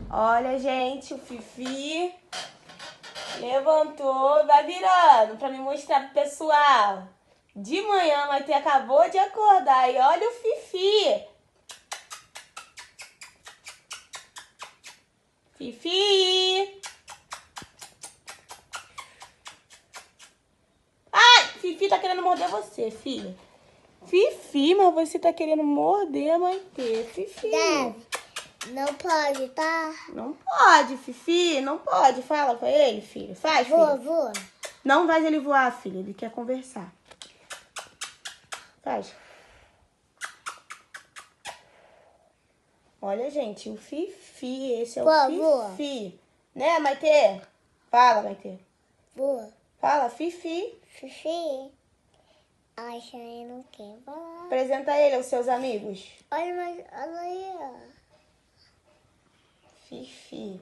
Olha, gente, o Fifi levantou, vai virando pra me mostrar pro pessoal. De manhã, a Maitê acabou de acordar e olha o Fifi. Fifi. Ai, Fifi tá querendo morder você, filha. Fifi, mas você tá querendo morder a Maitê. Fifi. Deve. Não pode, tá? Não pode, Fifi, não pode. Fala pra ele, filho. Faz, filho. Vou. Não faz ele voar, filho. Ele quer conversar. Faz. Olha, gente, o Fifi. Esse é o Fifi. Né, Maitê? Fala, Maitê. Vou. Fala, Fifi. Fifi. Ai, eu não quero falar. Apresenta ele aos seus amigos. Olha aí, ó. Fifi.